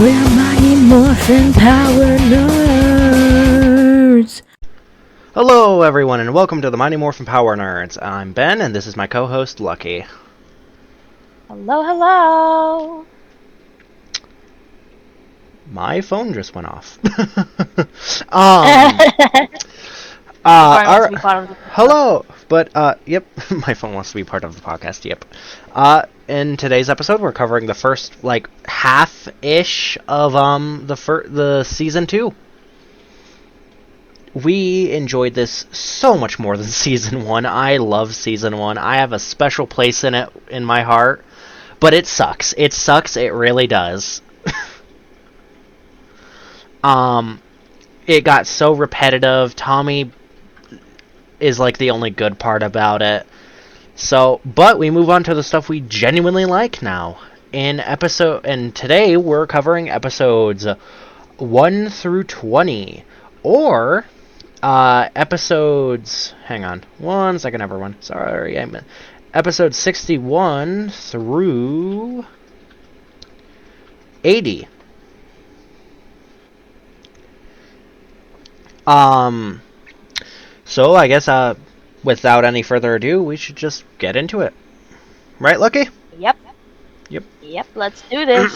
We're Mighty Morphin Power Nerds! Hello everyone and welcome to the Mighty Morphin Power Nerds. I'm Ben and this is my co-host Lucky. Hello, hello! My phone just went off. Hello! But, yep, my phone wants to be part of the podcast, yep. In today's episode we're covering the first, half-ish of, the Season 2. We enjoyed this so much more than Season 1. I love Season 1. I have a special place in it, in my heart. But it sucks. It sucks, it really does. It got so repetitive. Tommy is the only good part about it. But we move on to the stuff we genuinely like now. And today we're covering episodes 1 through 20. Or episodes, hang on, 1 second everyone. Sorry, I meant episode 61 through 80. So I guess, without any further ado, we should just get into it. Right, Lucky? Yep. Yep, let's do this.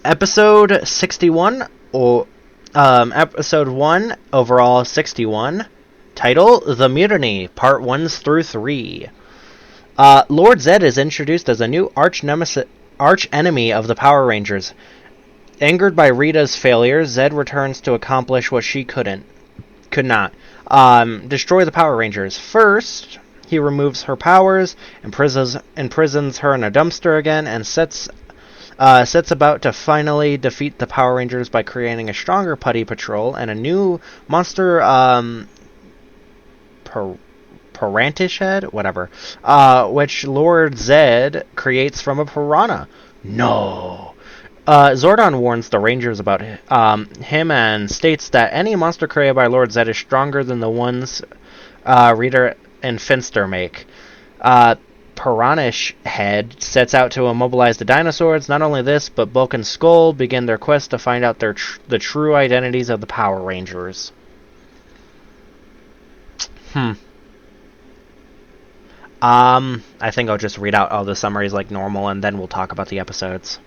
Episode 61, or, episode 1, overall 61. Title, The Mutiny, Part 1 through 3. Lord Zed is introduced as a new arch-enemy of the Power Rangers. Angered by Rita's failure, Zed returns to accomplish what she could not. Destroy the Power Rangers. First, he removes her powers, imprisons her in a dumpster again, and sets about to finally defeat the Power Rangers by creating a stronger Putty Patrol and a new monster, Pirantish Head? Whatever. Which Lord Zed creates from a piranha. No! Zordon warns the Rangers about him and states that any monster created by Lord Zed is stronger than the ones Rita and Finster make. Pirantish Head sets out to immobilize the dinosaurs. Not only this, but Bulk and Skull begin their quest to find out the true identities of the Power Rangers. I think I'll just read out all the summaries like normal, and then we'll talk about the episodes.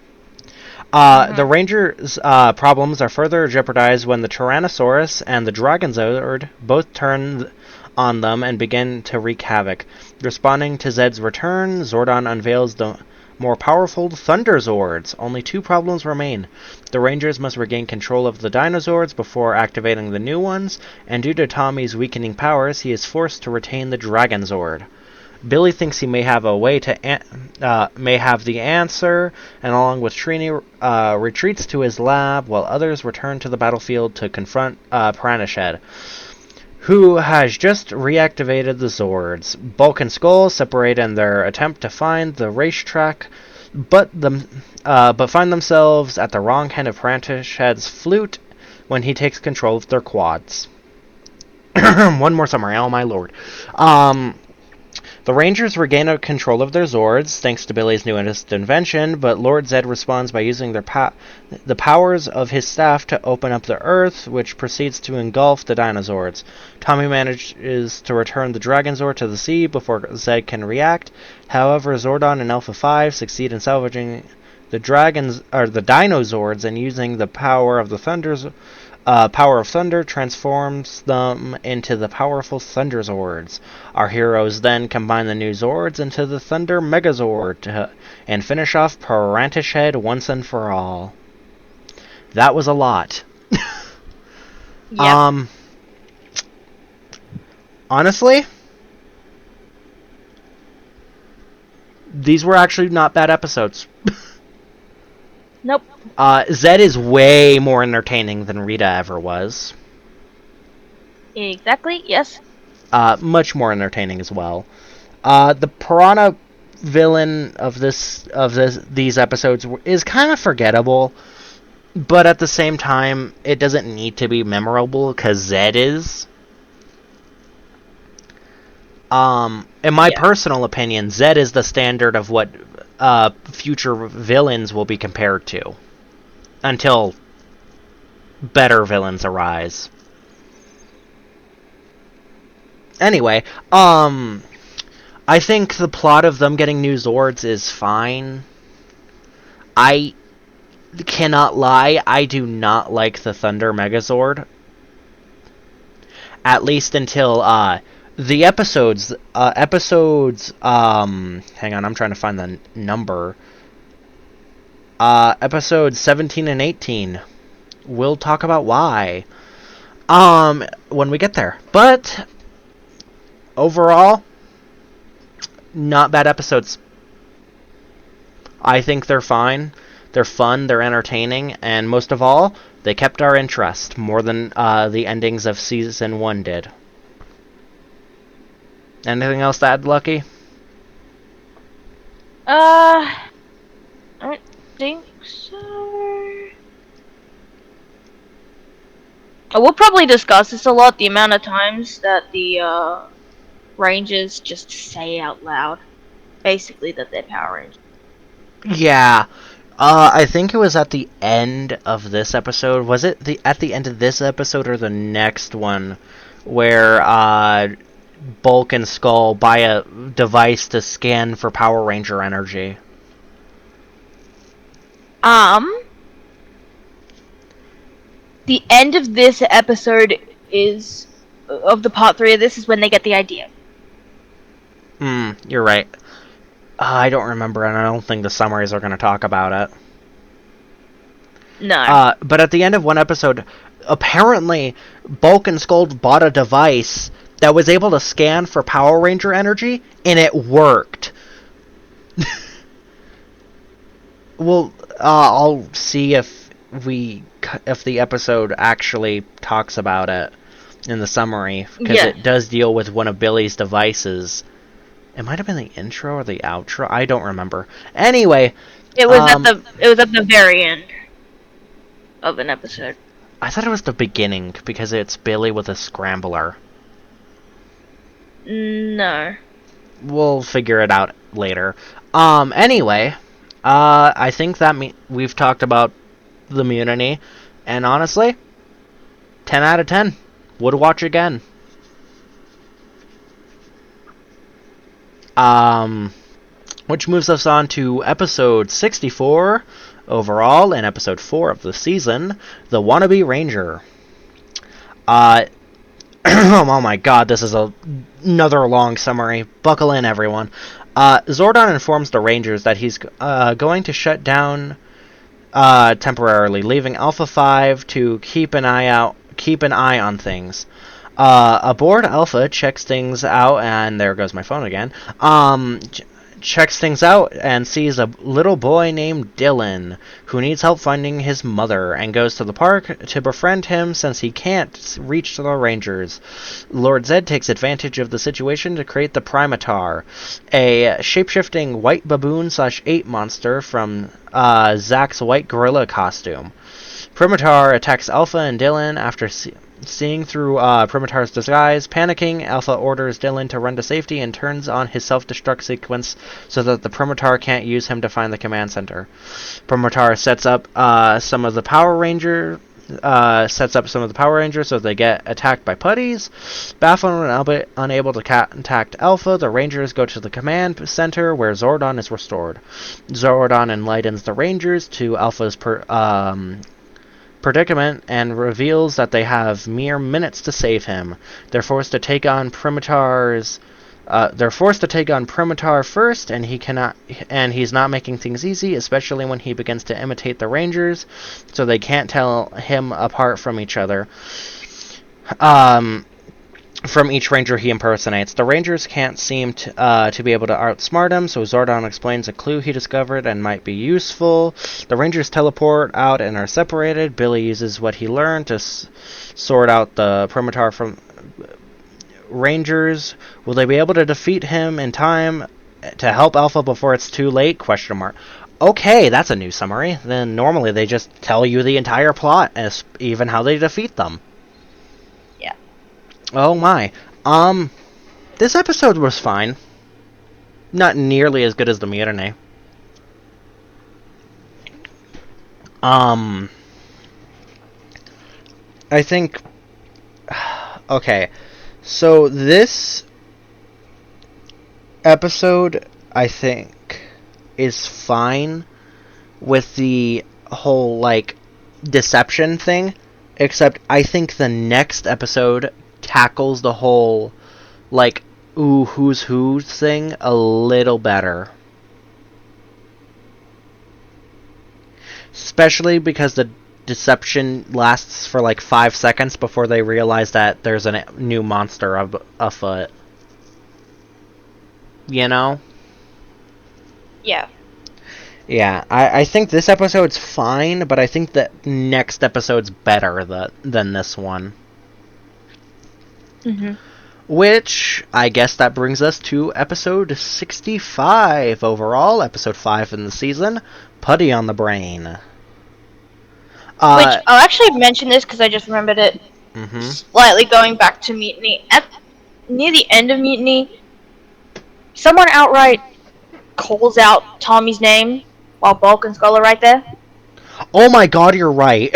The Rangers' problems are further jeopardized when the Tyrannosaurus and the Dragonzord both turn on them and begin to wreak havoc. Responding to Zed's return, Zordon unveils the more powerful Thunderzords. Only 2 problems remain. The Rangers must regain control of the Dinozords before activating the new ones, and due to Tommy's weakening powers, he is forced to retain the Dragonzord. Billy thinks he may have a way to may have the answer, and along with Trini, retreats to his lab, while others return to the battlefield to confront Pirantish Head, who has just reactivated the Zords. Bulk and Skull separate in their attempt to find the racetrack, but find themselves at the wrong end of Pirantish Head's flute when he takes control of their quads. One more summary, oh my lord. The Rangers regain control of their Zords, thanks to Billy's newest invention, but Lord Zed responds by using the powers of his staff to open up the Earth, which proceeds to engulf the Dinozords. Tommy manages to return the Dragonzord to the sea before Zed can react. However, Zordon and Alpha 5 succeed in salvaging the Dinozords, and using the power of the Power of Thunder transforms them into the powerful Thunderzords. Our heroes then combine the new Zords into the Thunder Megazord and finish off Pirantish Head once and for all. That was a lot. Yep. Honestly, these were actually not bad episodes. Nope. Zed is way more entertaining than Rita ever was. Exactly, yes. Much more entertaining as well. The piranha villain of these episodes is kind of forgettable, but at the same time, it doesn't need to be memorable because Zed is. In my personal opinion, Zed is the standard of what future villains will be compared to. until better villains arise. Anyway, I think the plot of them getting new Zords is fine. I cannot lie, I do not like the Thunder Megazord. At least until, the episodes, hang on, I'm trying to find the number. Episodes 17 and 18. We'll talk about why. When we get there. But, overall, not bad episodes. I think they're fine. They're fun, they're entertaining, and most of all, they kept our interest more than the endings of Season 1 did. Anything else to add, Lucky? I don't think so. We'll probably discuss this a lot, the amount of times that the Rangers just say out loud, basically, that they're Power Rangers. Yeah. I think it was at the end of this episode. Was it at the end of this episode or the next one where Bulk and Skull buy a device to scan for Power Ranger energy? The end of this episode is of the part 3 of this is when they get the idea. You're right. I don't remember, and I don't think the summaries are going to talk about it. No. But at the end of one episode, apparently, Bulk and Skull bought a device that was able to scan for Power Ranger energy, and it worked. Well, I'll see if the episode actually talks about it in the summary, because it does deal with one of Billy's devices. It might have been the intro or the outro. I don't remember. Anyway, it was at the very end of an episode. I thought it was the beginning because it's Billy with a scrambler. No. We'll figure it out later. Anyway, I think that we've talked about the Mutiny, and honestly, 10 out of 10. Would watch again. Which moves us on to episode 64 overall, and episode 4 of the season, The Wannabe Ranger. Oh my god, this is another long summary. Buckle in, everyone. Zordon informs the Rangers that he's going to shut down temporarily, leaving Alpha 5 to keep an eye on things. Aboard Alpha checks things out, and there goes my phone again. Checks things out and sees a little boy named Dylan who needs help finding his mother, and goes to the park to befriend him since he can't reach the Rangers. Lord Zed takes advantage of the situation to create the Primatar, a shape-shifting white baboon/ape monster from Zack's white gorilla costume. Primatar attacks Alpha and Dylan after seeing through Primitar's disguise. Panicking, Alpha orders Dylan to run to safety and turns on his self-destruct sequence so that the Primitar can't use him to find the command center. Primitar sets up some of the Power Rangers so they get attacked by putties. Baffled and unable to contact Alpha, the Rangers go to the command center where Zordon is restored. Zordon enlightens the Rangers to Alpha's predicament and reveals that they have mere minutes to save him. They're forced to take on Primitar first, and he's not making things easy, especially when he begins to imitate the Rangers, so they can't tell him apart from each other. From each Ranger he impersonates. The Rangers can't seem to be able to outsmart him, so Zordon explains a clue he discovered and might be useful. The Rangers teleport out and are separated. Billy uses what he learned to sort out the Primitar from Rangers. Will they be able to defeat him in time to help Alpha before it's too late? ? Okay, that's a new summary. Then normally they just tell you the entire plot, even how they defeat them. Oh my. This episode was fine. Not nearly as good as the Mutiny. Um, I think. Okay, so this episode, I think, is fine with the whole, like, deception thing, except I think the next episode tackles the whole, like, ooh, who's who thing a little better. Especially because the deception lasts for like 5 seconds before they realize that there's a new monster afoot. You know? Yeah. Yeah, I think this episode's fine, but I think that next episode's better than this one. Mm-hmm. Which, I guess that brings us to episode 65 overall, episode 5 in the season, Putty on the Brain. Which, I'll actually mention this because I just remembered it. Mm-hmm. Slightly going back to Mutiny. Near the end of Mutiny, someone outright calls out Tommy's name while Bulk and Skull are right there. Oh my god, you're right.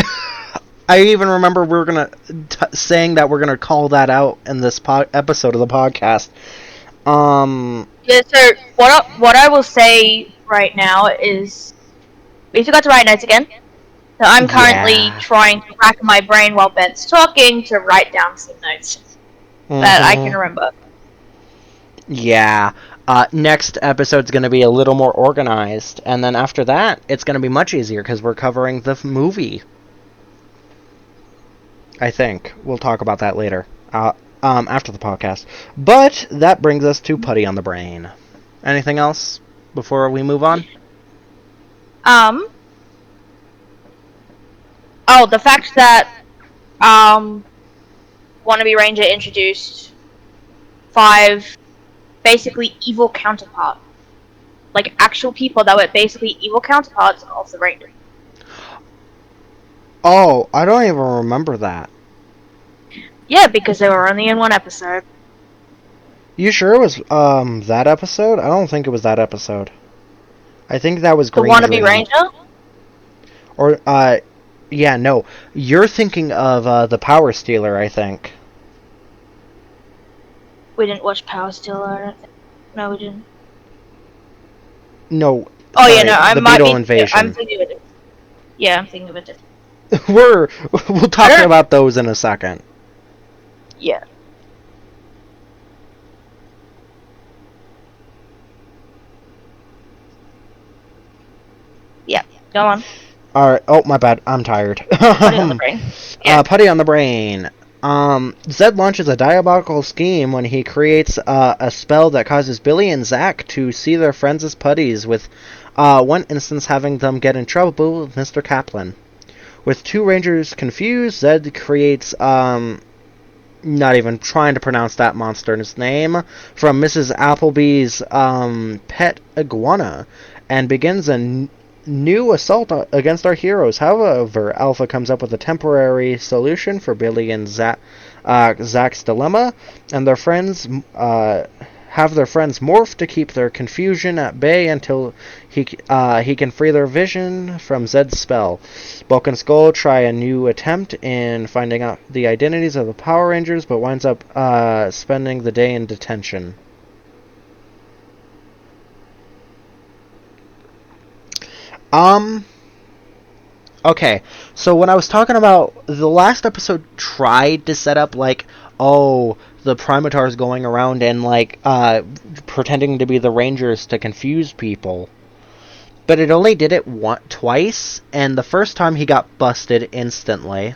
I even remember we were saying that we're gonna call that out in this episode of the podcast. Yeah, so what I will say right now is, we forgot to write notes again. So I'm currently trying to rack my brain while Ben's talking to write down some notes that I can remember. Yeah. Next episode's going to be a little more organized, and then after that, it's going to be much easier because we're covering the movie. I think we'll talk about that later, after the podcast. But that brings us to Putty on the Brain. Anything else before we move on? Oh, the fact that Wannabe Ranger introduced 5 basically evil counterparts. Like, actual people that were basically evil counterparts of the Ranger. Oh, I don't even remember that. Yeah, because they were only in one episode. You sure it was that episode? I don't think it was that episode. I think that was The Green Wannabe Dream. Ranger? Or yeah, no. You're thinking of the Power Stealer, I think. We didn't watch Power Stealer, I don't think. No, we didn't. No. Oh, sorry, yeah, no, I the might Beetle be... Invasion. I'm thinking of it. Yeah, I'm thinking of it. We'll talk about those in a second. Yeah. Yeah, go on. Alright, oh, my bad. I'm tired. Putty on the Brain. Yeah. Putty on the Brain. Zed launches a diabolical scheme when he creates a spell that causes Billy and Zach to see their friends as putties, with one instance having them get in trouble with Mr. Kaplan. With 2 Rangers confused, Zed creates, not even trying to pronounce that monster's name, from Mrs. Appleby's pet iguana, and begins a new assault against our heroes. However, Alpha comes up with a temporary solution for Billy and Zach's dilemma, and their friends have their friends morph to keep their confusion at bay until he can free their vision from Zed's spell. Bulk and Skull try a new attempt in finding out the identities of the Power Rangers, but winds up spending the day in detention. Okay, so when I was talking about the last episode tried to set up, like, oh, the Primatars going around and, like, pretending to be the Rangers to confuse people. But it only did it twice, and the first time he got busted instantly.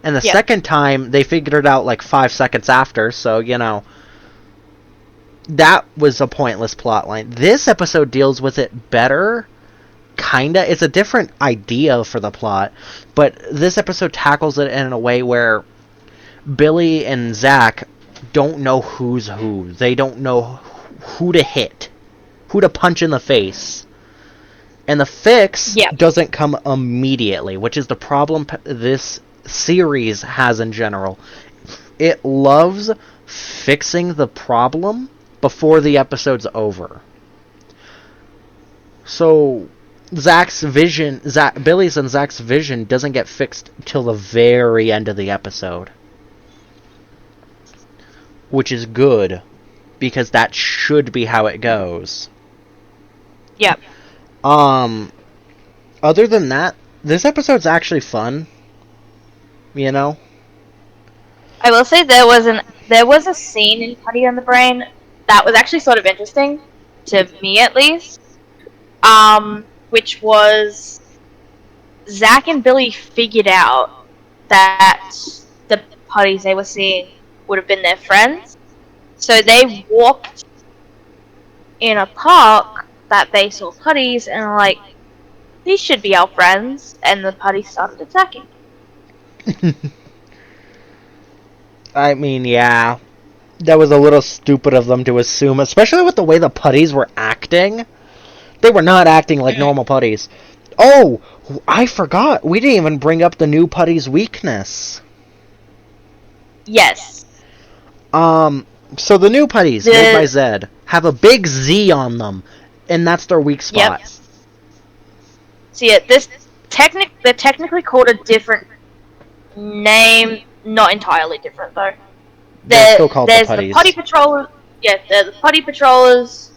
And the second time, they figured it out, like, 5 seconds after, so, you know, that was a pointless plotline. This episode deals with it better. Kinda. It's a different idea for the plot, but this episode tackles it in a way where Billy and Zach don't know who's who. They don't know who to hit, who to punch in the face. And the fix doesn't come immediately, which is the problem this series has in general. It loves fixing the problem before the episode's over. So Billy's and Zach's vision doesn't get fixed till the very end of the episode. Which is good, because that should be how it goes. Yep. Other than that, this episode's actually fun. You know? I will say there was a scene in Putty on the Brain that was actually sort of interesting, to me at least. Which was Zach and Billy figured out that the putties they were seeing would have been their friends. So they walked in a park that they saw putties and were like, these should be our friends, and the putties started attacking. I mean, yeah. That was a little stupid of them to assume, especially with the way the putties were acting. They were not acting like normal putties. Oh, I forgot. We didn't even bring up the new putty's weakness. Yes. So the new putties, made by Zed, have a big Z on them, and that's their weak spot. Yep. See, they're technically called a different name, not entirely different though. They're still called there's the putties. The Putty Patrollers. Yeah, they're the Putty Patrollers,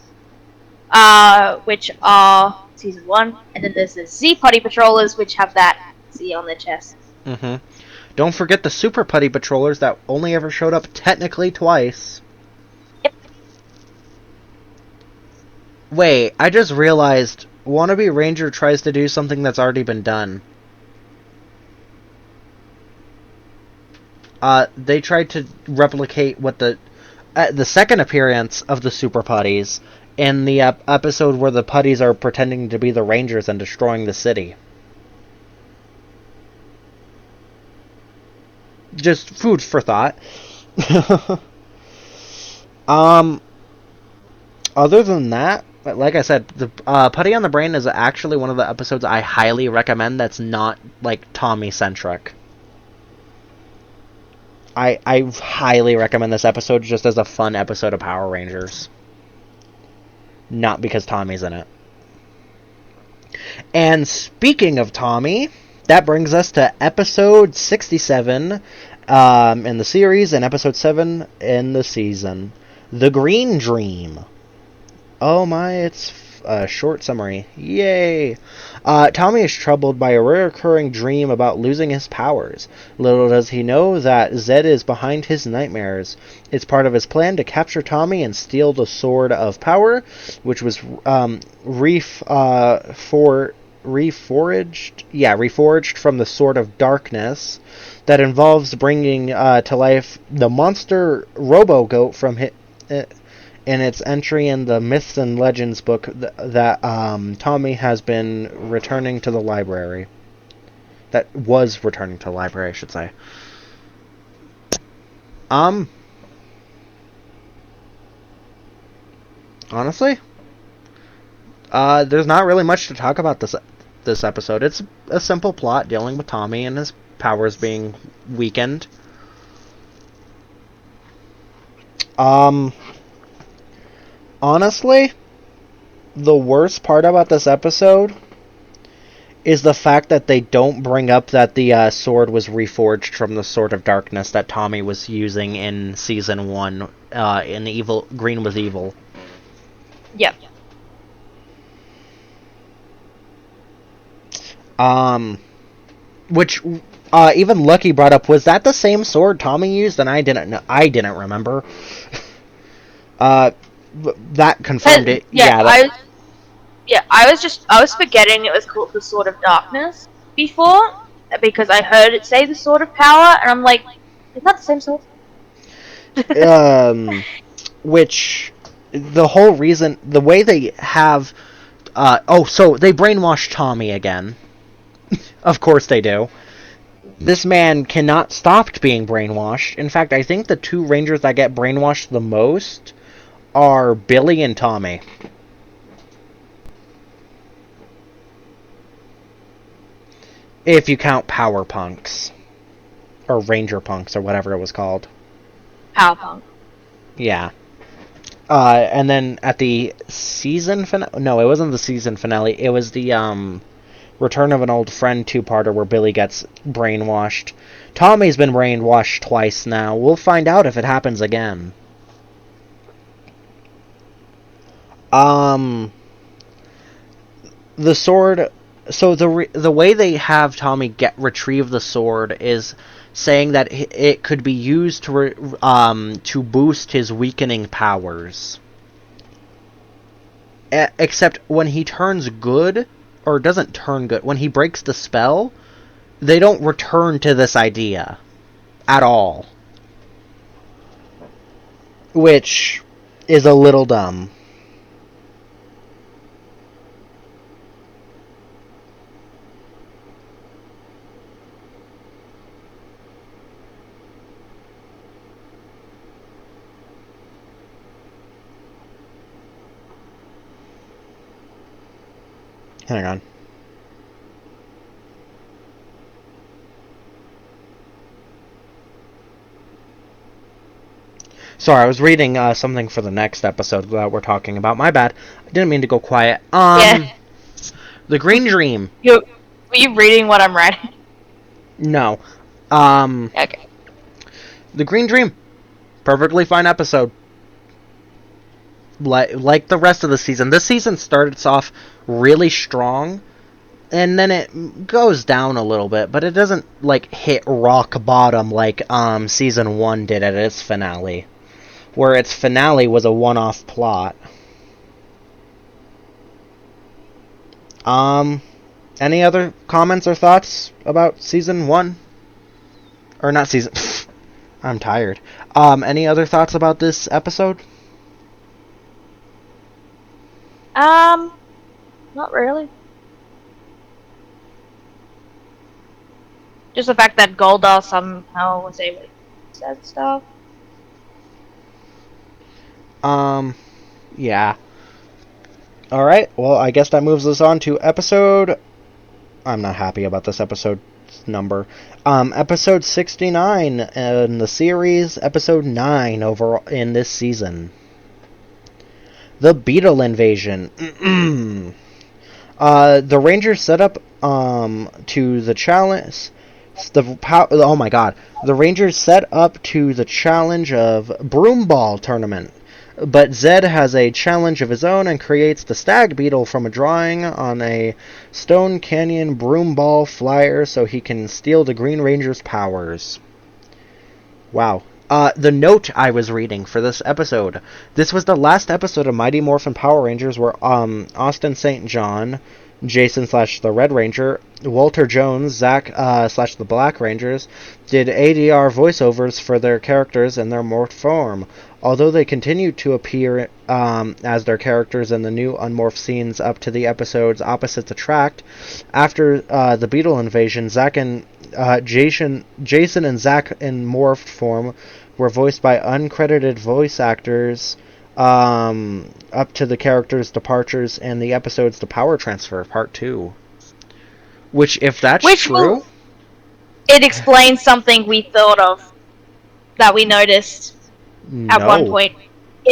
which are season 1, and then there's the Z Putty Patrollers, which have that Z on their chest. Mm-hmm. Don't forget the Super Putty Patrollers that only ever showed up technically twice. Yep. Wait, I just realized Wannabe Ranger tries to do something that's already been done. They tried to replicate what the second appearance of the Super Putties in the episode where the Putties are pretending to be the Rangers and destroying the city. Just food for thought. Other than that, like I said, the Putty on the Brain is actually one of the episodes I highly recommend that's not, like, Tommy-centric. I highly recommend this episode just as a fun episode of Power Rangers. Not because Tommy's in it. And speaking of Tommy, that brings us to episode 67 in the series and episode 7 in the season. The Green Dream. Oh my, it's a short summary. Yay! Tommy is troubled by a recurring dream about losing his powers. Little does he know that Zed is behind his nightmares. It's part of his plan to capture Tommy and steal the Sword of Power, which was reforged from the Sword of Darkness. That involves bringing to life the monster Robo-Goat from in its entry in the Myths and Legends book that Tommy has been returning to the library. That was returning to the library, I should say. Honestly, there's not really much to talk about this episode. It's a simple plot dealing with Tommy and his powers being weakened. Honestly, the worst part about this episode is the fact that they don't bring up that the sword was reforged from the Sword of Darkness that Tommy was using in Season 1 in the Green Was Evil. Yep. Which even Lucky brought up, was that the same sword Tommy used? And I didn't know. I didn't remember. That confirmed it. I was forgetting it was called the Sword of Darkness before, because I heard it say the Sword of Power, and I'm like, it's not the same sword. Which, the whole reason, the way they have, so they brainwash Tommy again. Of course they do. This man cannot stop being brainwashed. In fact, I think the two Rangers that get brainwashed the most are Billy and Tommy. If you count Power Punks. Or Ranger Punks, or whatever it was called. Power Punk. Yeah. And then at the season finale... No, it wasn't the season finale. It was the, Return of an Old Friend two-parter where Billy gets brainwashed. Tommy's been brainwashed twice now. We'll find out if it happens again. The sword... So the way they have Tommy retrieve the sword is saying that it could be used to boost his weakening powers. Except when he turns good, or doesn't turn good, when he breaks the spell, they don't return to this idea at all. Which is a little dumb. Hang on. Sorry, I was reading something for the next episode that we're talking about. My bad. I didn't mean to go quiet. Yeah. The Green Dream. Were you reading what I'm writing? No. Okay. The Green Dream. Perfectly fine episode. Like the rest of the season. This season starts off really strong, and then it goes down a little bit, but it doesn't, like, hit rock bottom like season 1 did at its finale. Where its finale was a one-off plot. Any other comments or thoughts about season 1? Or not season... I'm tired. Any other thoughts about this episode? Not really. Just the fact that Goldar somehow was able to say stuff. Yeah. Alright, well, I guess that moves us on to episode... I'm not happy about this episode number. Episode 69 in the series, episode 9 overall in this season. The Beetle Invasion. The Rangers set up to the challenge. Oh my god. The Rangers set up to the challenge of Broomball tournament. But Zed has a challenge of his own and creates the Stag Beetle from a drawing on a Stone Canyon Broomball flyer so he can steal the Green Ranger's powers. Wow. The note I was reading for this episode. This was the last episode of Mighty Morphin Power Rangers where Austin St. John, Jason / the Red Ranger, Walter Jones, Zach / the Black Rangers did ADR voiceovers for their characters in their morphed form. Although they continued to appear as their characters in the new unmorphed scenes up to the episodes Opposites Attract, after the Beetle Invasion, Zach and Jason and Zach in morphed form were voiced by uncredited voice actors up to the characters' departures and the episodes The Power Transfer Part 2. Which, if that's true... It explains something we thought of, that we noticed at one point.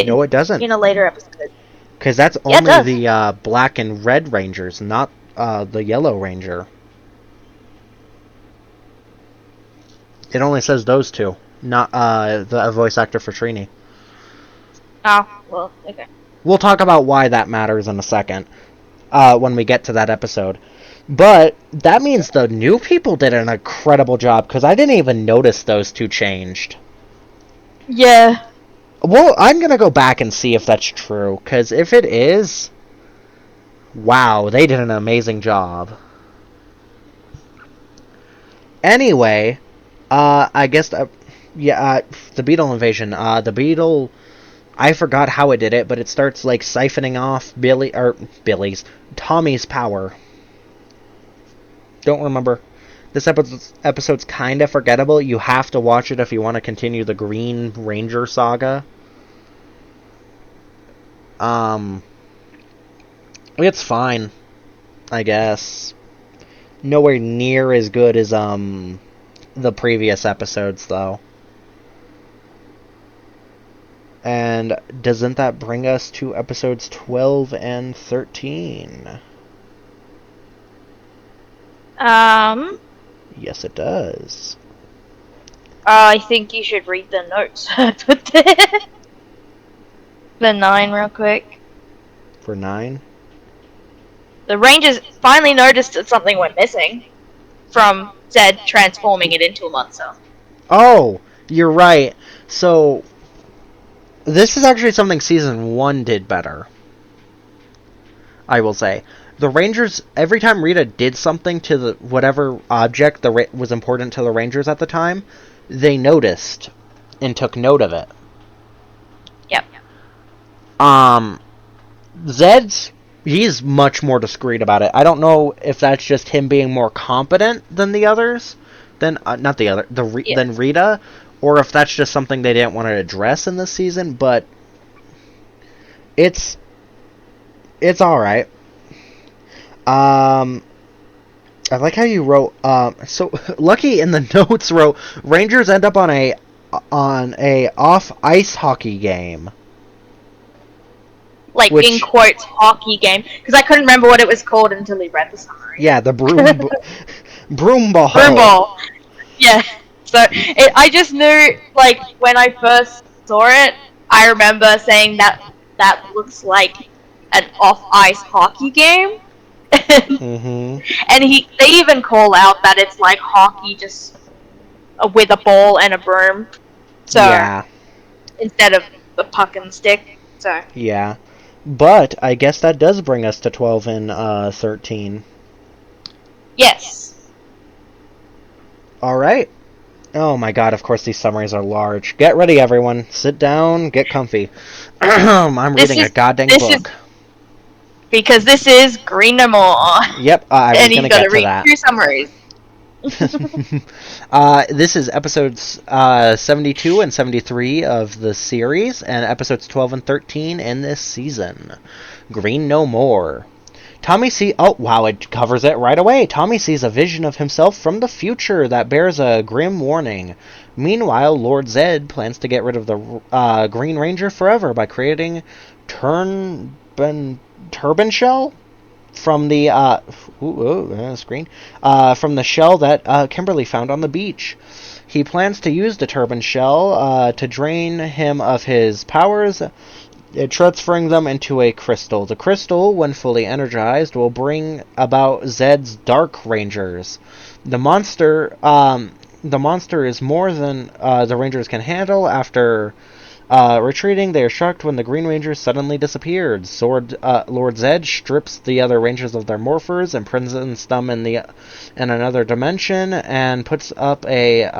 No, it doesn't. In a later episode. Because that's only the Black and Red Rangers, not the Yellow Ranger. It only says those two, not the voice actor for Trini. Oh, well, okay. We'll talk about why that matters in a second, when we get to that episode. But that means the new people did an incredible job, because I didn't even notice those two changed. Yeah. Well, I'm going to go back and see if that's true, because if it is, wow, they did an amazing job. Anyway, I guess, the Beetle Invasion, the Beetle, I forgot how it did it, but it starts, like, siphoning off Tommy's power. Don't remember. This episode's kind of forgettable. You have to watch it if you want to continue the Green Ranger saga. It's fine, I guess. Nowhere near as good as the previous episodes, though. And doesn't that bring us to episodes 12 and 13? Yes, it does. I think you should read the notes I put there. The 9 real quick. For 9? The Rangers finally noticed that something went missing from Zed transforming it into a monster. Oh, you're right. So, this is actually something Season 1 did better. I will say. The Rangers, every time Rita did something to the whatever object was important to the Rangers at the time, they noticed and took note of it. Yep. Zed's, he's much more discreet about it. I don't know if that's just him being more competent than the others, than than Rita, or if that's just something they didn't want to address in this season. But it's all right. I like how you wrote. So Lucky in the notes wrote Rangers end up on a off ice hockey game. Like, in quotes, hockey game. Because I couldn't remember what it was called until he read the summary. Yeah, the broom ball. Broom ball. Yeah. So, I just knew, like, when I first saw it, I remember saying that looks like an off-ice hockey game. Mm-hmm. And they even call out that it's like hockey, just with a ball and a broom. So, yeah. Instead of a puck and stick. So. Yeah. But I guess that does bring us to 12 and 13. Yes. Alright. Oh my god, of course these summaries are large. Get ready, everyone. Sit down, get comfy. I'm reading a goddamn book. Because this is Green No More. Yep, I was going to get to read that. 2 summaries. This is episodes 72 and 73 of the series, and episodes 12 and 13 in this season. Green No More. Oh, wow, it covers it right away. Tommy sees a vision of himself from the future that bears a grim warning. Meanwhile, Lord Zed plans to get rid of the Green Ranger forever by creating Turban Shell? From the screen from the shell that Kimberly found on the beach. He plans to use the turban shell to drain him of his powers, transferring them into a crystal. The crystal, when fully energized, will bring about Zed's Dark Rangers. The monster is more than the Rangers can handle. After retreating, they are shocked when the Green Rangers suddenly disappeared. Lord Zed strips the other Rangers of their morphers, imprisons them in another dimension, and puts up a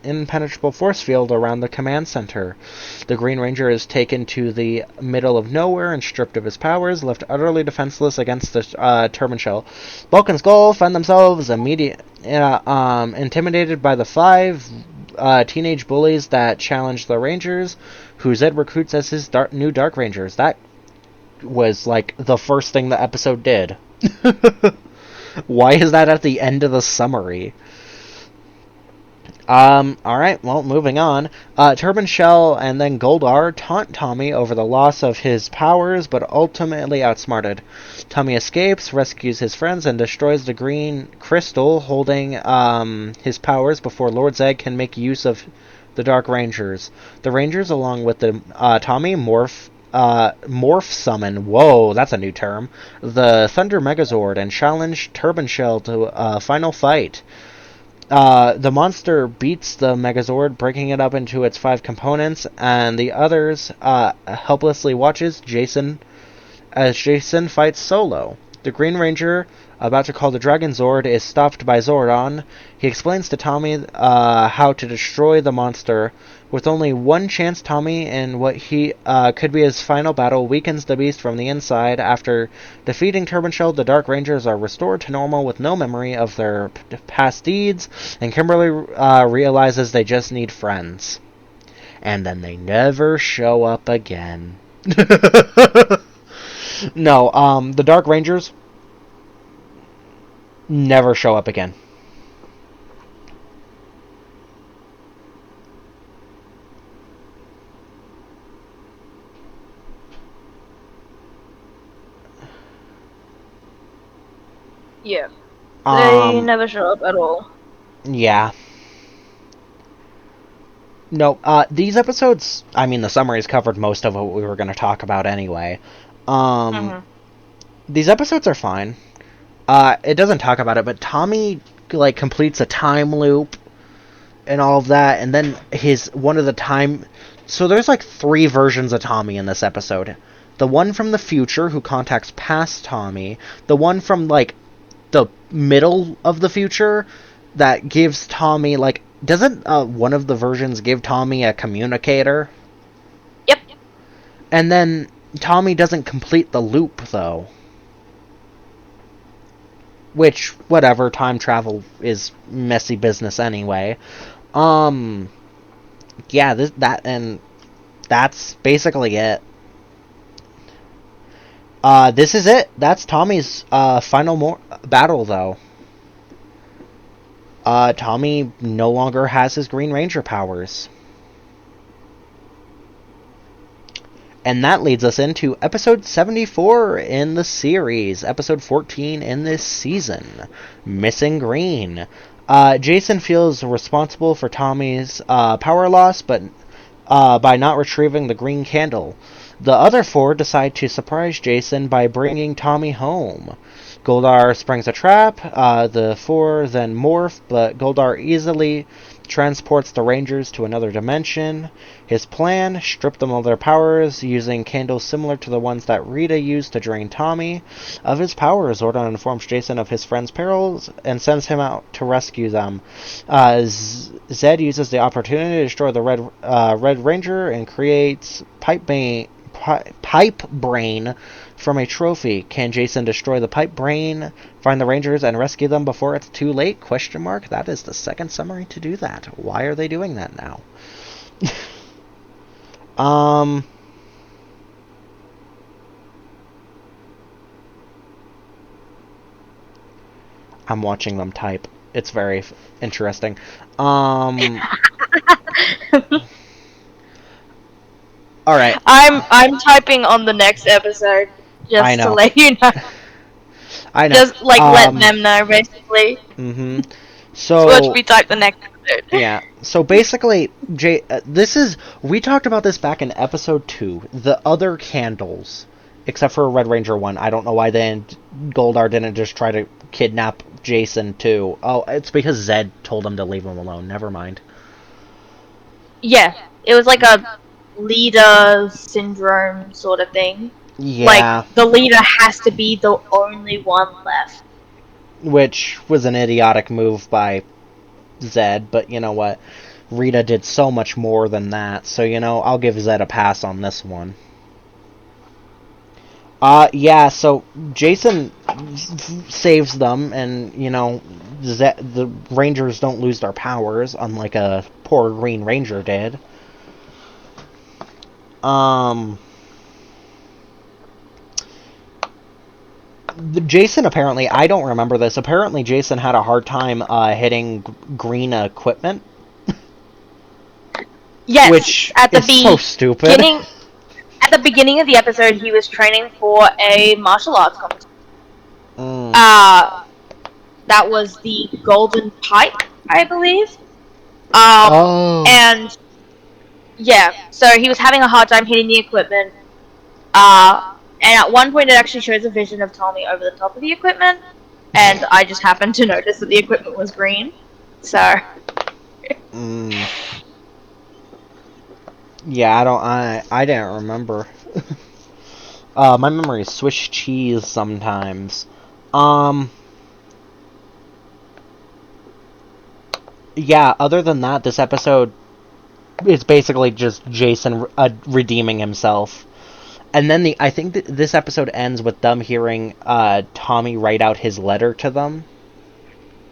impenetrable force field around the command center. The Green Ranger is taken to the middle of nowhere and stripped of his powers, left utterly defenseless against the turban shell. Bulk and Skull find themselves intimidated by the 5 teenage bullies that challenge the Rangers, who Zed recruits as his new Dark Rangers. That was like the first thing the episode did. Why is that at the end of the summary? Alright, well, moving on. Turban Shell and then Goldar taunt Tommy over the loss of his powers, but ultimately outsmarted. Tommy escapes, rescues his friends, and destroys the green crystal holding his powers before Lord Zed can make use of the Dark Rangers. The Rangers, along with the Tommy, morph summon, whoa, that's a new term, the Thunder Megazord and challenge Turban Shell to a final fight. The monster beats the Megazord, breaking it up into its 5 components, and the others helplessly watches as Jason fights solo. The Green Ranger, about to call the Dragon Zord, is stopped by Zordon. He explains to Tommy how to destroy the monster. With only one chance, Tommy, in what he could be his final battle, weakens the beast from the inside. After defeating Turban Shell, the Dark Rangers are restored to normal with no memory of their past deeds, and Kimberly realizes they just need friends. And then they never show up again. No, the Dark Rangers never show up again. Yeah. They Um, never show up at all. yeah. No, these episodes, I mean, the summaries covered most of what we were going to talk about anyway. Mm-hmm. These episodes are fine. It doesn't talk about it, but Tommy, like, completes a time loop and all of that, and then one of the time... So there's, like, 3 versions of Tommy in this episode. The one from the future, who contacts past Tommy. The one from, like, the middle of the future, that gives Tommy, like... Doesn't one of the versions give Tommy a communicator? Yep. And then Tommy doesn't complete the loop, though. Which, whatever, time travel is messy business anyway. Yeah, that's basically it. This is it. That's Tommy's final battle, though. Tommy no longer has his Green Ranger powers. And that leads us into episode 74 in the series, episode 14 in this season, Missing Green. Jason feels responsible for Tommy's power loss, but by not retrieving the green candle. The other 4 decide to surprise Jason by bringing Tommy home. Goldar springs a trap. The 4 then morph, but Goldar easily transports the Rangers to another dimension. His plan: strip them of their powers using candles similar to the ones that Rita used to drain Tommy of his powers. Zordon informs Jason of his friend's perils and sends him out to rescue them. Zed uses the opportunity to destroy the Red Ranger and creates Pipe Brain from a trophy. Can Jason destroy the Pipe Brain, find the Rangers, and rescue them before it's too late? Question mark. That is the second summary to do that. Why are they doing that now? I'm watching them type. It's very interesting. All right. I'm typing on the next episode I just to know. let you know. I know. Just let them know, basically. Mm-hmm. So watch me type the next episode. Yeah. So basically, we talked about this back in episode 2. The other candles, except for Red Ranger 1. I don't know why Goldar didn't just try to kidnap Jason too. Oh, it's because Zed told him to leave him alone. Never mind. Yeah, it was like a leader syndrome sort of thing. Yeah. Like, the leader has to be the only one left. Which was an idiotic move by Zed, but you know what? Rita did so much more than that, so I'll give Zed a pass on this one. Yeah, so Jason saves them, and, the Rangers don't lose their powers, unlike a poor Green Ranger did. Jason apparently, I don't remember this, apparently Jason had a hard time hitting green equipment. Yes, which is so stupid. At the beginning of the episode, he was training for a martial arts competition. That was the Golden Pipe, I believe. And yeah, so he was having a hard time hitting the equipment. And at one point, it actually shows a vision of Tommy over the top of the equipment, and I just happened to notice that the equipment was green. So. Yeah, I didn't remember. My memory is Swiss cheese sometimes. Yeah, other than that, this episode is basically just Jason redeeming himself. And then I think this episode ends with them hearing Tommy write out his letter to them.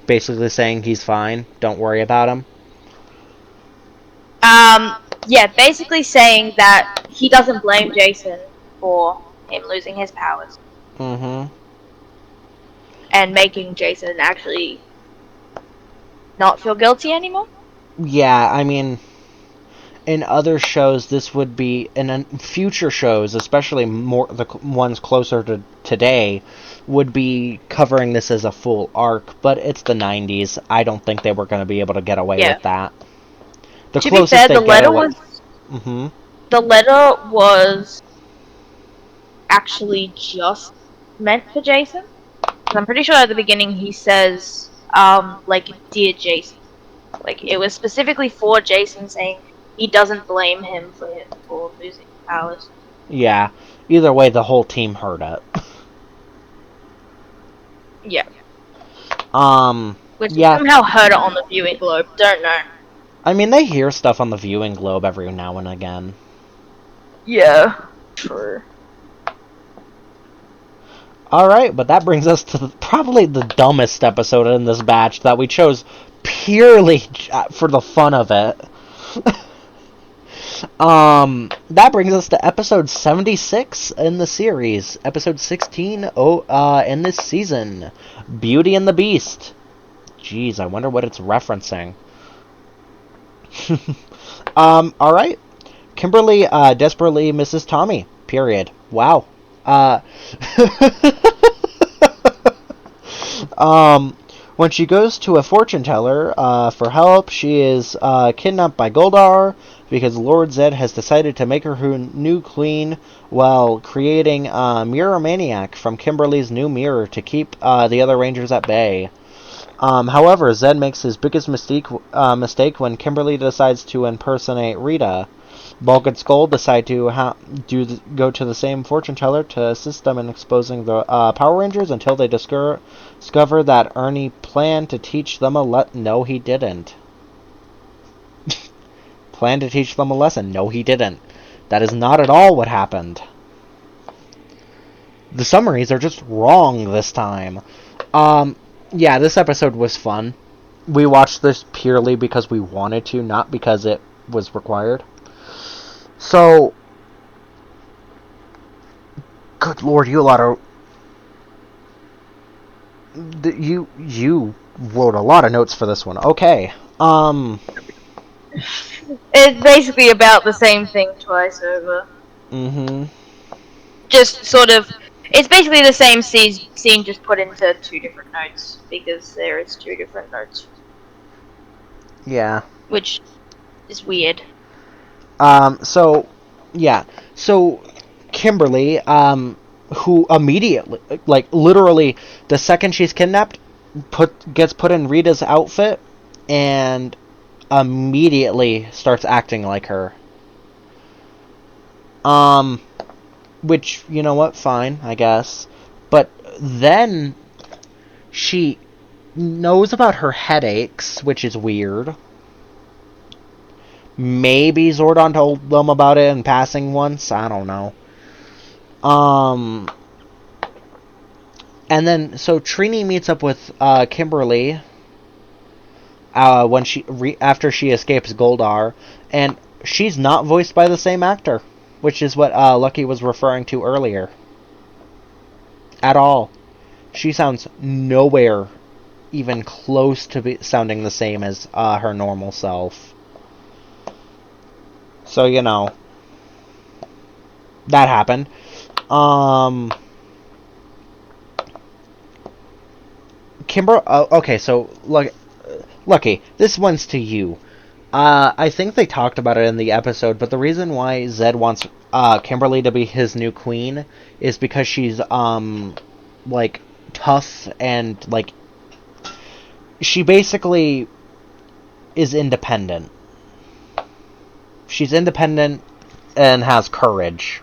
Basically saying he's fine, don't worry about him. Yeah, basically saying that he doesn't blame Jason for him losing his powers. Mm-hmm. And making Jason actually not feel guilty anymore? Yeah, I mean, in other shows, this would be in future shows, especially more the ones closer to today, would be covering this as a full arc. But it's the 90s. I don't think they were going to be able to get away with that. The to be fair, the letter was the letter was actually just meant for Jason. I'm pretty sure at the beginning he says, like, "Dear Jason." Like, it was specifically for Jason, saying he doesn't blame him for losing powers. Yeah. Either way, the whole team heard it. Yeah. Which somehow heard it on the viewing globe. Don't know. I mean, they hear stuff on the viewing globe every now and again. Yeah. True. Alright, but that brings us to probably the dumbest episode in this batch that we chose purely for the fun of it. That brings us to episode 76 in the series. Episode 16 in this season. Beauty and the Beast. Jeez, I wonder what it's referencing. Alright. Kimberly desperately misses Tommy. Period. Wow. When she goes to a fortune teller for help, she is kidnapped by Goldar because Lord Zed has decided to make her new queen while creating a mirror maniac from Kimberly's new mirror to keep the other Rangers at bay. However, Zed makes his biggest mistake when Kimberly decides to impersonate Rita. Bulk and Skull decide to go to the same fortune teller to assist them in exposing the Power Rangers until they discover that Ernie planned to teach them No, he didn't. Planned to teach them a lesson. No, he didn't. That is not at all what happened. The summaries are just wrong this time. Yeah, this episode was fun. We watched this purely because we wanted to, not because it was required. So, good lord, you wrote a lot of notes for this one. Okay. It's basically about the same thing twice over. Mm-hmm. Just sort of, it's basically the same scene just put into two different notes because there is two different notes. Yeah. Which is weird. So Kimberly, who immediately, like, literally, the second she's kidnapped, gets put in Rita's outfit, and immediately starts acting like her. Which, you know what, fine, I guess. But then, she knows about her headaches, which is weird. Maybe Zordon told them about it in passing once. I don't know. And then, so Trini meets up with Kimberly when after she escapes Goldar, and she's not voiced by the same actor, which is what Lucky was referring to earlier. At all. She sounds nowhere even close to sounding the same as her normal self. So, you know, that happened. Okay, so, Lucky, this one's to you. I think they talked about it in the episode, but the reason why Zed wants Kimberly to be his new queen is because she's, like, tough and, like, she basically is independent. She's independent and has courage.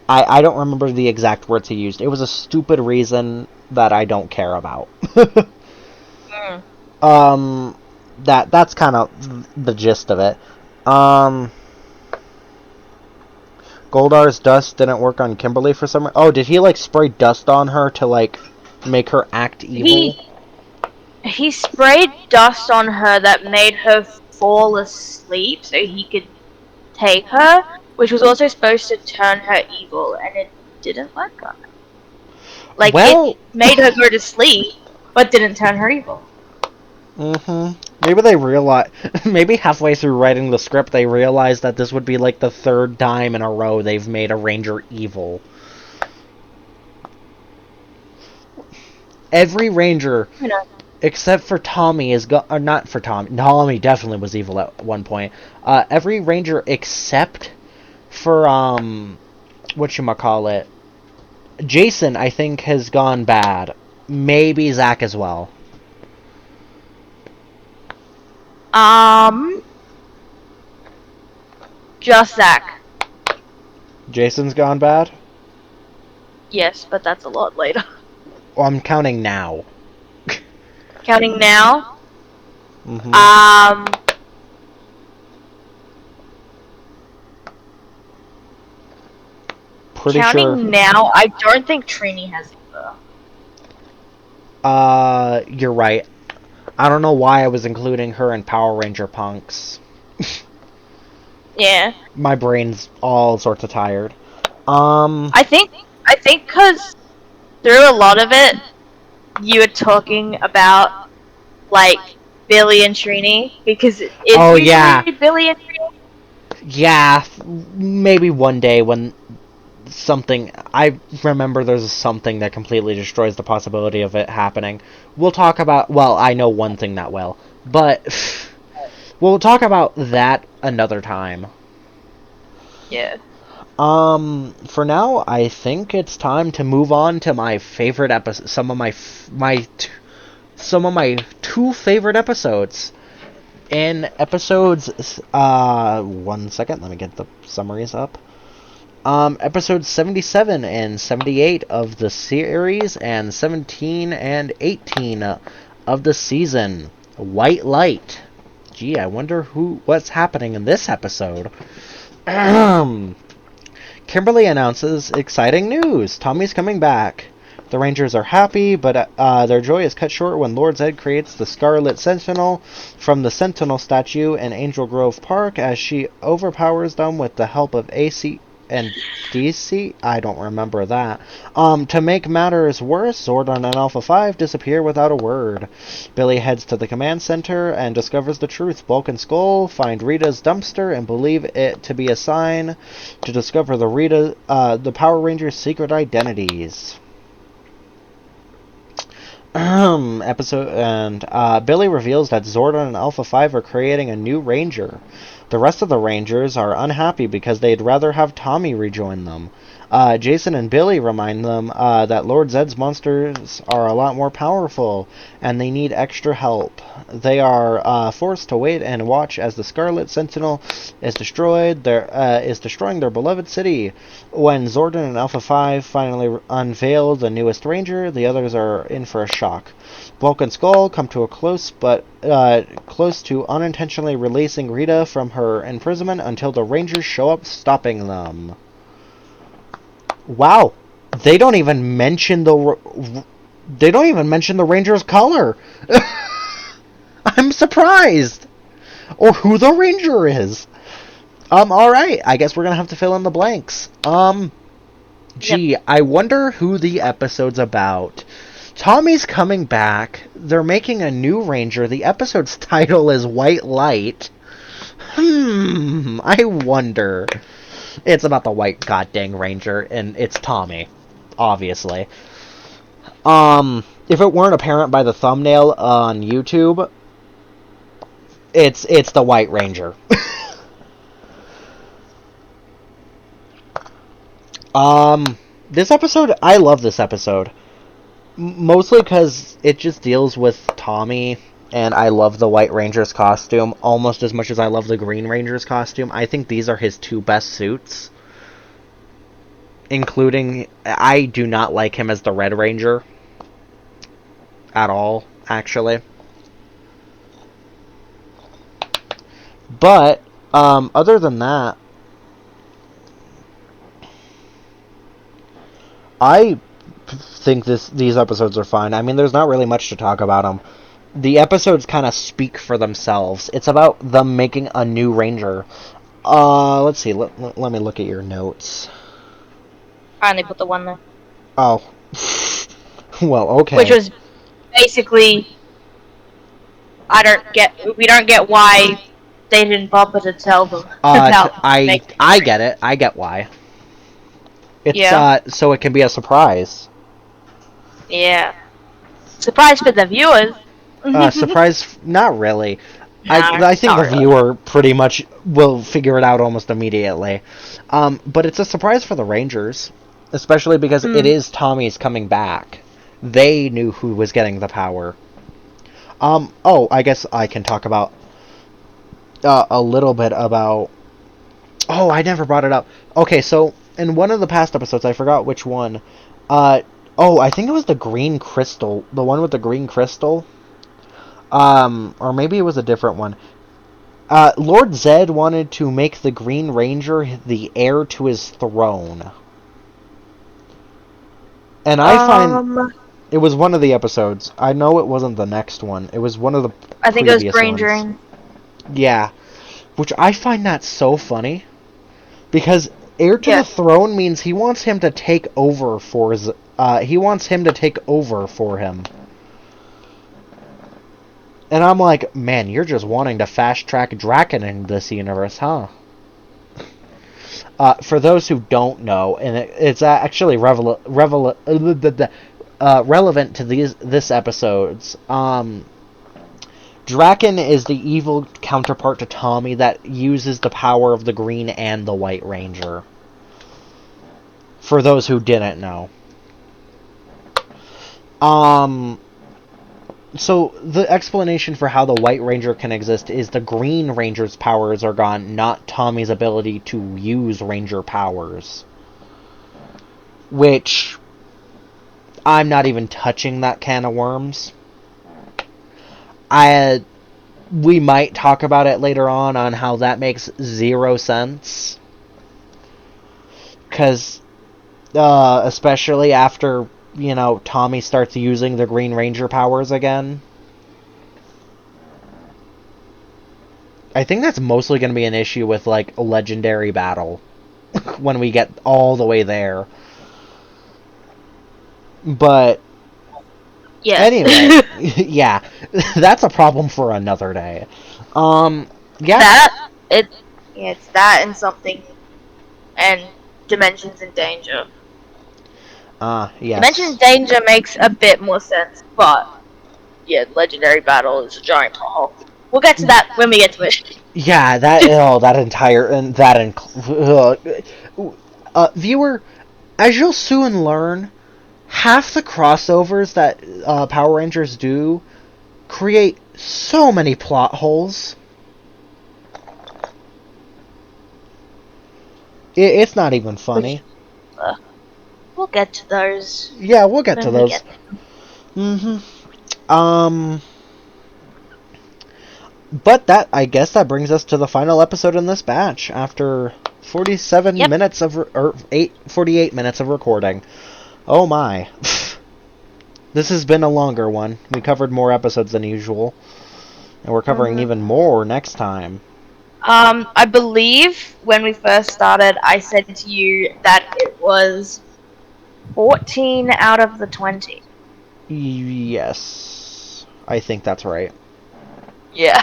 I don't remember the exact words he used. It was a stupid reason that I don't care about. That's kind of the gist of it. Goldar's dust didn't work on Kimberly for some reason. Oh, did he, like, spray dust on her to, like, make her act evil? He sprayed dust on her that made her fall asleep so he could take her, which was also supposed to turn her evil, and it didn't work on her. Like, it made her go to sleep, but didn't turn her evil. Mm-hmm. Maybe they realize. Maybe halfway through writing the script, they realized that this would be like the third time in a row they've made a ranger evil. Every ranger, except for Tommy, is or not for Tommy. Tommy definitely was evil at one point. Every ranger except for whatchamacallit, Jason, I think, has gone bad. Maybe Zach as well. Just Zach. Jason's gone bad? Yes, but that's a lot later. Well, I'm counting now. Counting now? Mm-hmm. Pretty counting sure. Now, I don't think Trini has either. You're right. I don't know why I was including her in Power Ranger Punks. Yeah. My brain's all sorts of tired. I think because through a lot of it, you were talking about, like, Billy and Trini, because it's usually Billy and Trini. Yeah, maybe one day when something... I remember there's something that completely destroys the possibility of it happening. We'll talk about... Well, I know one thing that will. But we'll talk about that another time. Yeah. For now, I think it's time to move on to my favorite episode. Some of my two favorite episodes. In episodes, 1 second, let me get the summaries up. Episodes 77 and 78 of the series, and 17 and 18 of the season. White Light. Gee, I wonder what's happening in this episode. Kimberly announces exciting news. Tommy's coming back. The Rangers are happy, but their joy is cut short when Lord Zed creates the Scarlet Sentinel from the Sentinel statue in Angel Grove Park as she overpowers them with the help of AC and DC? I don't remember that. To make matters worse, Zordon and Alpha 5 disappear without a word. Billy heads to the command center and discovers the truth. Bulk and Skull find Rita's dumpster and believe it to be a sign to discover the Power Rangers' secret identities. Billy reveals that Zordon and Alpha 5 are creating a new Ranger. The rest of the Rangers are unhappy because they'd rather have Tommy rejoin them. Jason and Billy remind them that Lord Zed's monsters are a lot more powerful, and they need extra help. They are forced to wait and watch as the Scarlet Sentinel is destroying their beloved city. When Zordon and Alpha 5 finally unveil the newest Ranger, the others are in for a shock. Bulk and Skull come to a close to unintentionally releasing Rita from her imprisonment until the Rangers show up, stopping them. Wow, they don't even mention the Ranger's color. I'm surprised, or who the Ranger is. All right, I guess we're gonna have to fill in the blanks. Gee, yep. I wonder who the episode's about. Tommy's coming back. They're making a new Ranger. The episode's title is White Light. I wonder. It's about the white goddamn Ranger, and it's Tommy, obviously. If it weren't apparent by the thumbnail on YouTube, it's the White Ranger. This episode, I love this episode. Mostly because it just deals with Tommy, and I love the White Ranger's costume almost as much as I love the Green Ranger's costume. I think these are his two best suits. Including, I do not like him as the Red Ranger. At all, actually. But, other than that, I think these episodes are fine. I mean, there's not really much to talk about them. The episodes kind of speak for themselves. It's about them making a new Ranger. Let's see. Let me look at your notes. I only put the one there. Oh. Well, okay. Which was basically we don't get why they didn't bother to tell them about I get it. I get why. It's so it can be a surprise. Yeah. Surprise for the viewers. Surprise? Not really. No, I think the not really. viewer pretty much will figure it out almost immediately. But it's a surprise for the Rangers, especially because it is Tommy's coming back. They knew who was getting the power. Oh, I guess I can talk about a little bit about. Oh, I never brought it up. Okay, so in one of the past episodes, I forgot which one. Oh, I think it was the green crystal, the one with the green crystal. Or maybe it was a different one. Lord Zed wanted to make the Green Ranger the heir to his throne. And I find it was one of the episodes. I know it wasn't the next one. It was one of the I think it was Green ones. Dream. Yeah. Which I find that so funny. Because heir to the throne means he wants him to take over for his he wants him to take over for him. And I'm like, man, you're just wanting to fast-track Draken in this universe, huh? For those who don't know, and it's actually relevant to this episode's, Draken is the evil counterpart to Tommy that uses the power of the Green and the White Ranger. For those who didn't know. So, the explanation for how the White Ranger can exist is the Green Ranger's powers are gone, not Tommy's ability to use Ranger powers. Which, I'm not even touching that can of worms. We might talk about it later on how that makes zero sense. Because, especially after, you know, Tommy starts using the Green Ranger powers again. I think that's mostly going to be an issue with, like, a Legendary Battle. When we get all the way there. But... Yeah. Anyway, yeah. That's a problem for another day. Yeah. It's that and something... And Dimensions in Danger. Yes. Dimensions in Danger makes a bit more sense, but... Yeah, Legendary Battle is a giant hole. We'll get to that when we get to it. Yeah, that entire... and that viewer, as you'll soon learn, half the crossovers that Power Rangers do create so many plot holes. It's not even funny. We'll get to those. Yeah, we'll get to those. But I guess that brings us to the final episode in this batch after 47 minutes of 48 minutes of recording. Oh my. This has been a longer one. We covered more episodes than usual. And we're covering even more next time. I believe when we first started, I said to you that it was 14 out of the 20. Yes. I think that's right. Yeah.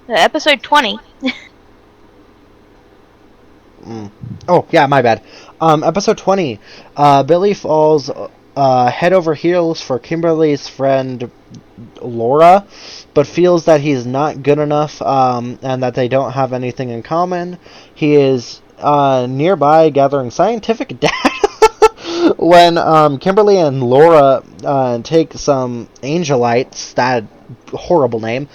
Episode 20. Oh, yeah, my bad. Episode 20. Billy falls head over heels for Kimberly's friend Laura, but feels that he's not good enough and that they don't have anything in common. He is nearby gathering scientific data when Kimberly and Laura take some angelites, that horrible name,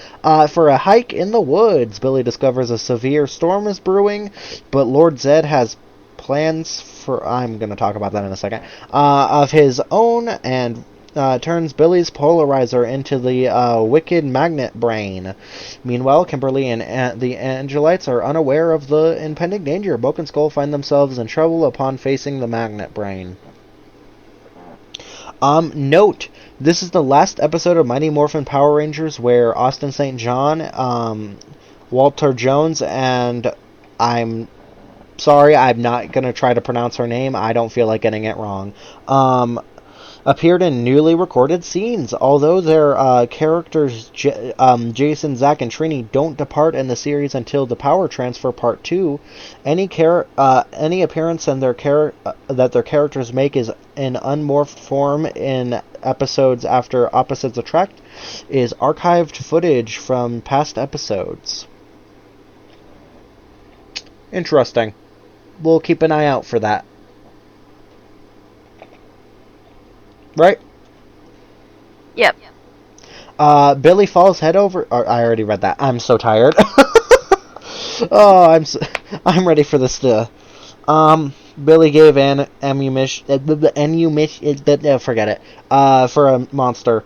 for a hike in the woods. Billy discovers a severe storm is brewing, but Lord Zed has plans for, I'm going to talk about that in a second, of his own, and turns Billy's polarizer into the wicked magnet brain. Meanwhile, Kimberly and the Angelites are unaware of the impending danger. Bulk and Skull find themselves in trouble upon facing the magnet brain. Note, this is the last episode of Mighty Morphin Power Rangers where Austin St. John, Walter Jones, and I'm sorry, I'm not going to try to pronounce her name. I don't feel like getting it wrong. Appeared in newly recorded scenes. Although their characters, Jason, Zack, and Trini, don't depart in the series until the Power Transfer Part 2, any appearance in that their characters make is in unmorphed form in episodes after Opposites Attract is archived footage from past episodes. Interesting. We'll keep an eye out for that. Right? Yep. Billy falls head over. I already read that. I'm so tired. Oh, I'm ready for this. Billy gave ammunition. Forget it. For a monster.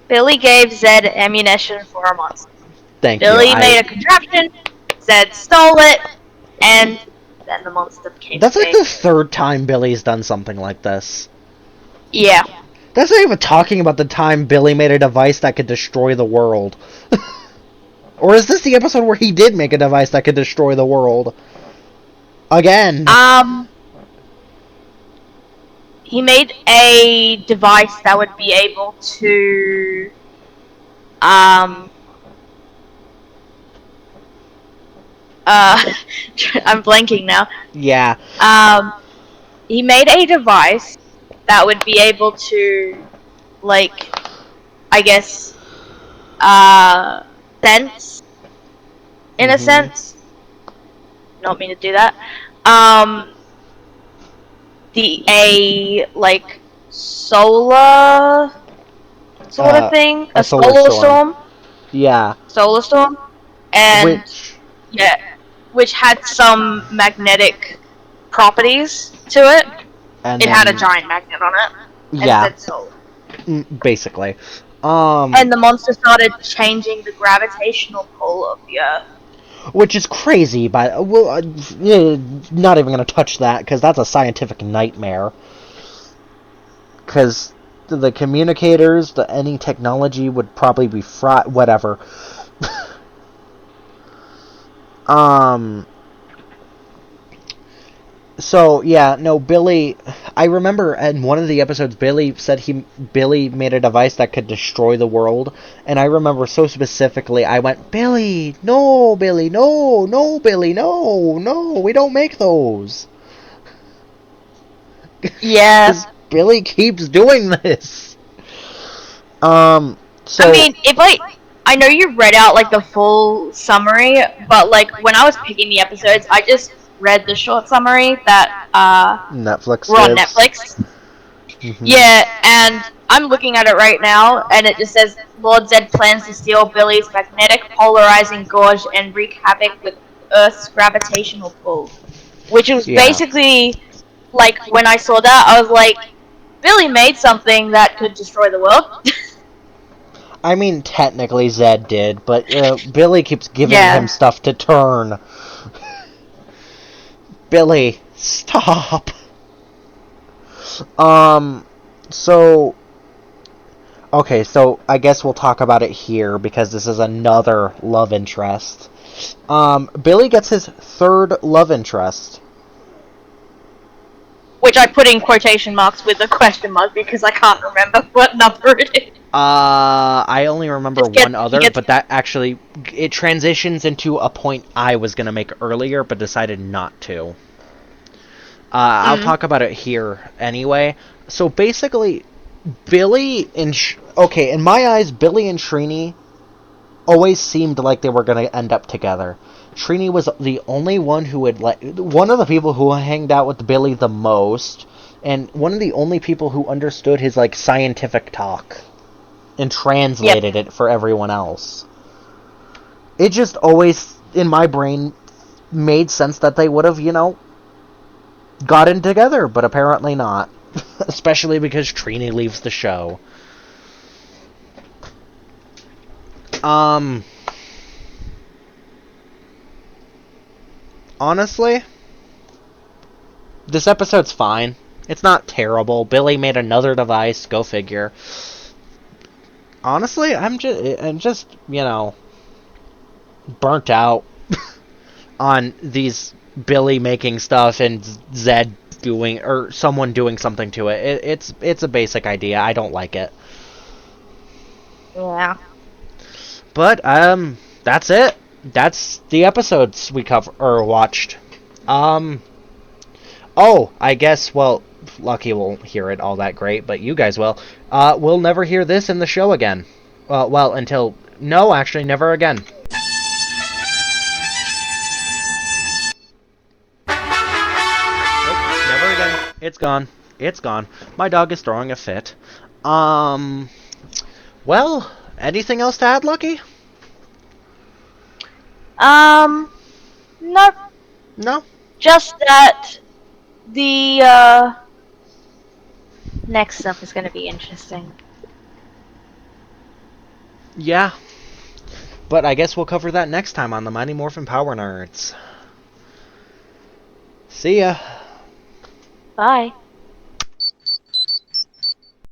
Billy gave Zed ammunition for a monster. Thank Billy you. made a contraption. Zed stole it, and then the monster became That's like big. the third time Billy's done something like this. Yeah. That's not even talking about the time Billy made a device that could destroy the world. Or is this the episode where he did make a device that could destroy the world? Again. He made a device that would be able to, I'm blanking now. Yeah. He made a device that would be able to, like, I guess, sense, in a sense. Don't mean to do that. Like, solar sort of thing. A solar storm. Yeah. Solar storm. And, which had some magnetic properties to it. And it had a giant magnet on it. Yeah. And said solar. Basically. And the monster started changing the gravitational pull of the Earth. Which is crazy, but not even going to touch that, because that's a scientific nightmare. Because the communicators, any technology would probably be fried, whatever. So, yeah, no, Billy... I remember in one of the episodes, Billy said Billy made a device that could destroy the world, and I remember so specifically, I went, Billy, no, Billy, no, Billy, no, we don't make those. Yeah. Billy keeps doing this. So... I mean, I know you read out, like, the full summary, but, like, when I was picking the episodes, I just read the short summary that Netflix were on Netflix. Yeah, and I'm looking at it right now, and it just says Lord Zed plans to steal Billy's magnetic polarizing gorge and wreak havoc with Earth's gravitational pull. Which was basically, like, when I saw that, I was like, Billy made something that could destroy the world. I mean, technically Zed did, but Billy keeps giving him stuff to turn. Billy, stop. So... Okay, so I guess we'll talk about it here, because this is another love interest. Billy gets his third love interest. Which I put in quotation marks with a question mark, because I can't remember what number it is. I only remember one other, but that actually, it transitions into a point I was going to make earlier, but decided not to. I'll talk about it here anyway. So basically, Billy and... in my eyes, Billy and Trini always seemed like they were going to end up together. Trini was the only one who would one of the people who hanged out with Billy the most, and one of the only people who understood his, like, scientific talk and translated it for everyone else. It just always, in my brain, made sense that they would have, gotten together, but apparently not. Especially because Trini leaves the show. Honestly, This episode's fine. It's not terrible. Billy made another device. Go figure. Honestly, I'm just burnt out on these Billy making stuff and Zed doing or someone doing something to it. It's a basic idea. I don't like it. Yeah. But that's it. That's the episodes we watched. Oh, I guess Lucky won't hear it all that great, but you guys will. We'll never hear this in the show again. Until actually never again. Nope, never again. It's gone. It's gone. My dog is throwing a fit. Well, anything else to add, Lucky? No. No? Just that the next stuff is going to be interesting. Yeah. But I guess we'll cover that next time on the Mighty Morphin Power Nerds. See ya. Bye.